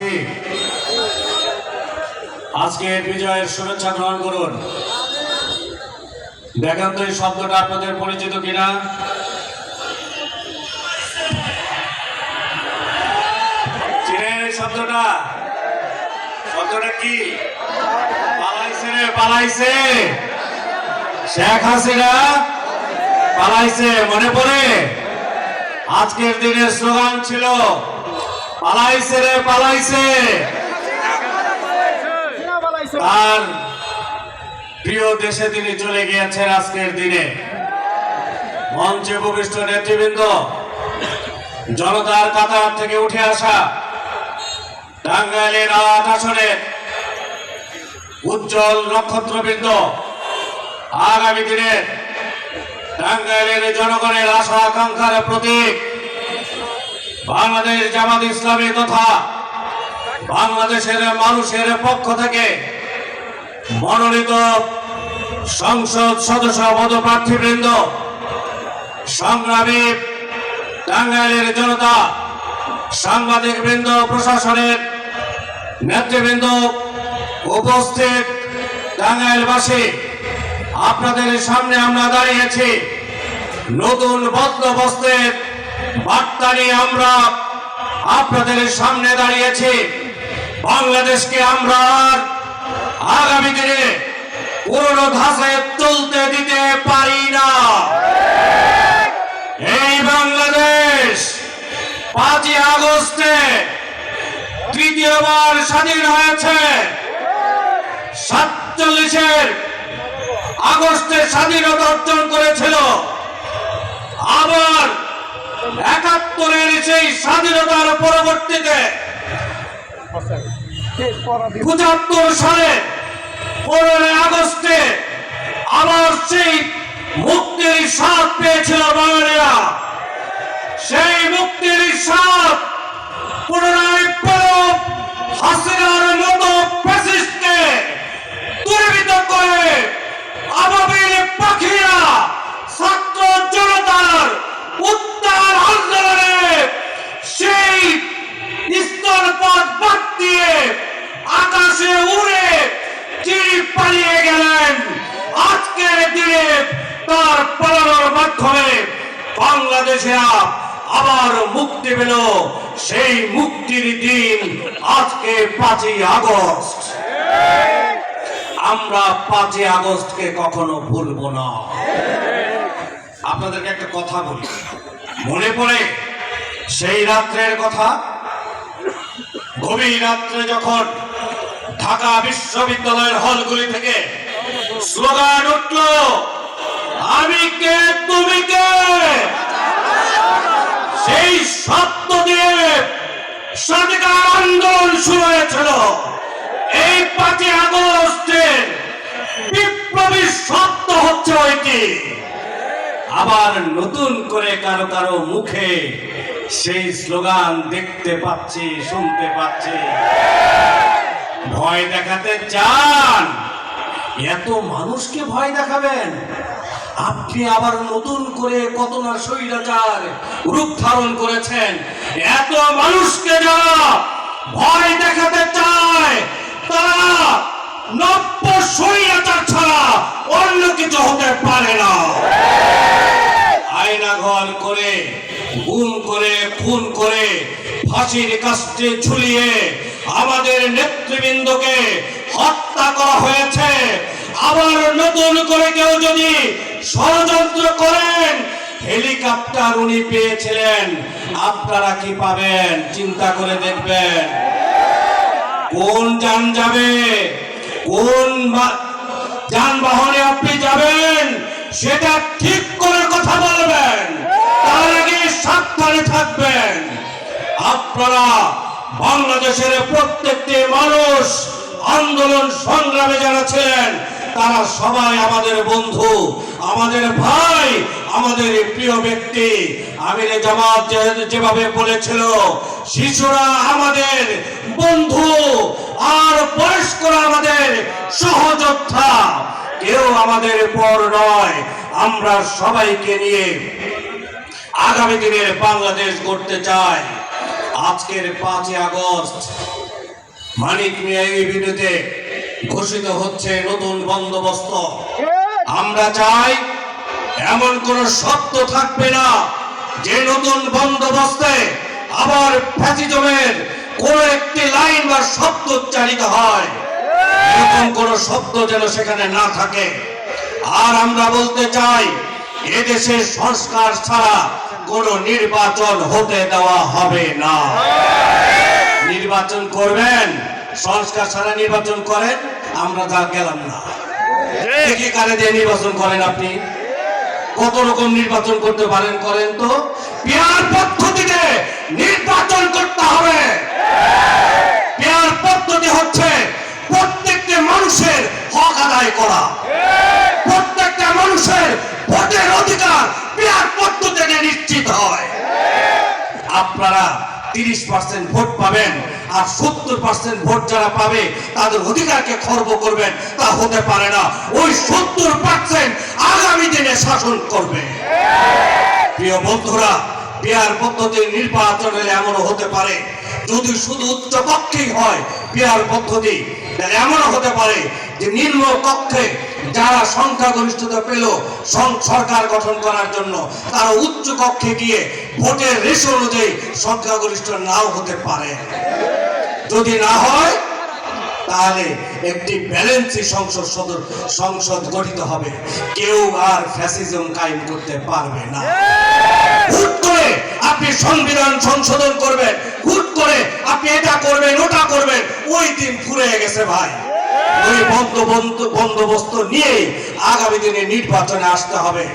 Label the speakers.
Speaker 1: দেশবাসী, আজকের বিজয়ের শুভেচ্ছা গ্রহণ করুন। দেখেন তো এই শব্দটা আপনাদের পরিচিত কিনা। চিনেন এই শব্দটা? শব্দটা কি? পালাইছে রে পালাইছে, শেখ হাসিনা পালাইছে। মনে পড়ে? আজকের দিনের স্লোগান ছিল পালাইছে রে পালাইছে। আর প্রিয় দেশে তিনি চলে গিয়েছেন আজকের দিনে। মঞ্চে উপবিষ্ট নেতৃবৃন্দ, জনতার কাতার থেকে উঠে আসা টাঙ্গাইলের ৮ আসনের উজ্জ্বল নক্ষত্রবৃন্দ, আগামী দিনে টাঙ্গাইলের জনগণের আশা আকাঙ্ক্ষার প্রতীক বাংলাদেশ জামাত ইসলামী তথা বাংলাদেশের মানুষের পক্ষ থেকে মনোনীত সংসদ সদস্য পদপ্রার্থীবৃন্দ, সংগ্রামী টাঙ্গাইলের জনতা, সাংবাদিক বৃন্দ, প্রশাসনের নেতৃবৃন্দ, উপস্থিত টাঙ্গাইলবাসী, আপনাদের সামনে আমরা দাঁড়িয়েছি নতুন বন্দোবস্তের বার্তা নিয়ে। আমরা আপনাদের সামনে দাঁড়িয়েছি। বাংলাদেশকে আমরা আগামী দিনে পুরনো ধাঁচে চলতে দিতে পারি না। এই বাংলাদেশ 5ই আগস্টে তৃতীয়বার স্বাধীন হয়েছে। 47-এর আগস্টে স্বাধীনতা অর্জন করেছিল। আবার 71-এর সেই স্বাধীনতার পরবর্তীতে 75 সালে 15 আগস্টে আবার সেই মুক্তির স্বাদ পেয়েছিল বাঙালিরা। সেই মুক্তির স্বাদ পুনরায় পেল হাসিনার মতো ফ্যাসিস্টকে দুর্বৃত্ত করে আবাবিল পাখিরা ছাত্র জনতার উত্তাল আন্দোলনে সেই স্তরপথ বাদ দিয়ে আকাশে উড়ে তিনি পালিয়ে গেলেন। আজকের দিনে তার পালানোর মাধ্যমে বাংলাদেশেরা আবার মুক্তি পেল। সেই মুক্তির দিন আজকে 5ই আগস্ট। আমরা 5ই আগস্টকে কখনো ভুলবো না। আপনাদেরকে একটা কথা বলি, মনে পড়ে সেই রাত্রের কথা? গভীর রাত্রে যখন ঢাকা বিশ্ববিদ্যালয়ের হলগুলি থেকে স্লোগান উঠল, আমি কে তুমি কে, সেই শব্দ দিয়ে স্বাধিকার আন্দোলন শুরু হয়েছিল। এই 5ই আগস্টের বিপ্লবী শব্দ হচ্ছে ওইটি। আবার নতুন করে কারো কারো মুখে সেই স্লোগান দেখতে পাচ্ছি, শুনতে পাচ্ছি। ভয় দেখাতে চান? এত মানুষকে ভয় দেখাবেন? আপনি আবার নতুন করে কত না স্বৈরাচার রূপ ধারণ করেছেন। এত মানুষকে যারা ভয় দেখাতে চায় তারা নব্য স্বৈরাচার ছাড়া অন্য কিছু হতে পারে না। আয়না ঘর করে, গুম করে, খুন করে, ফাঁসির কাস্টে ঝুলিয়ে আমাদের নেতৃবৃন্দকে হত্যা করা হয়েছে। আবার নতুন করে কেউ যদি ষড়যন্ত্র করেন, হেলিকপ্টার উনি পেয়েছিলেন, আপনারা কি পাবেন চিন্তা করে দেখবেন। কোন যান যাবে, কোন যানবাহনে আপনি যাবেন সেটা ঠিক করে কথা বলবেন, তার আগে সাবধানে থাকবেন। আপনারা বাংলাদেশের প্রত্যেকটি মানুষ আন্দোলন সংগ্রামে যারা ছিলেন তারা সবাই আমাদের বন্ধু, আমাদের ভাই, আমাদের প্রিয় ব্যক্তি। আমিরে জামাত যেভাবে বলেছিল, শিশুরা আমাদের বন্ধু আর বয়স্করা আমাদের সহযোদ্ধা, কেউ আমাদের পর নয়। আমরা সবাইকে নিয়ে আগামী দিনের বাংলাদেশ গড়তে চাই। আজকের 5 আগস্ট মানিক মিয়া ইউনিয়নে ঘোষিত হচ্ছে নতুন বন্দোবস্ত। আমরা চাই এমন কোন শব্দ থাকবে না যে নতুন বন্দোবস্তে আবার ফ্যাসিজমের কোন একটি লাইন বা শব্দ উচ্চারিত হয়, এরকম কোন শব্দ যেন সেখানে না থাকে। আর আমরা বলতে চাই, এদেশে সংস্কার ছাড়া কোন নির্বাচন হতে দেওয়া হবে না। নির্বাচন করবেন, সংস্কার ছাড়া নির্বাচন করেন, আমরা যা গেলাম না। কি কারে দিয়ে নির্বাচন করেন? আপনি কত রকম নির্বাচন করতে পারেন, করেন তো। পিয়ার পদ্ধতিতে নির্বাচন করতে হবে। পিয়ার পদ্ধতি হচ্ছে প্রত্যেকটা মানুষের হক আদায় করা, প্রত্যেকটা মানুষের ভোটের অধিকার পিয়ার পদ্ধতিতে নিশ্চিত হয়। আপনারা 30% ভোট পাবেন আর 70% ভোট যারা পাবে তাদের অধিকারকে খর্ব করবেন, তা হতে পারে না। ওই 70% আগামী দিনে শাসন করবে। প্রিয় বন্ধুরা, পিয়ার পদ্ধতির নির্বাচন হলে এমনও হতে পারে, যদি শুধু উচ্চ কক্ষেই হয় পিয়ার পদ্ধতি, তাহলে এমনও হতে পারে যে নিম্ন কক্ষে যারা সংখ্যাগরিষ্ঠতা পেল সরকার গঠন করার জন্য, তারা উচ্চ কক্ষে গিয়ে ভোটের রেশিও অনুযায়ী সংখ্যাগরিষ্ঠ নাও হতে পারে। যদি না হয় তাহলে একটি ব্যালেন্সি সংসদ গঠিত হবে। কেউ আর ফ্যাসিজম কায়েম করতে পারবে না। হুট করে আপনি সংবিধান সংশোধন করবেন, হুট করে আপনি এটা করবেন ওটা করবেন, ওই দিন ফুরিয়ে গেছে ভাই। ওই বন্দোবস্ত নিয়ে আগামী দিনে নির্বাচনে আসতে হবে।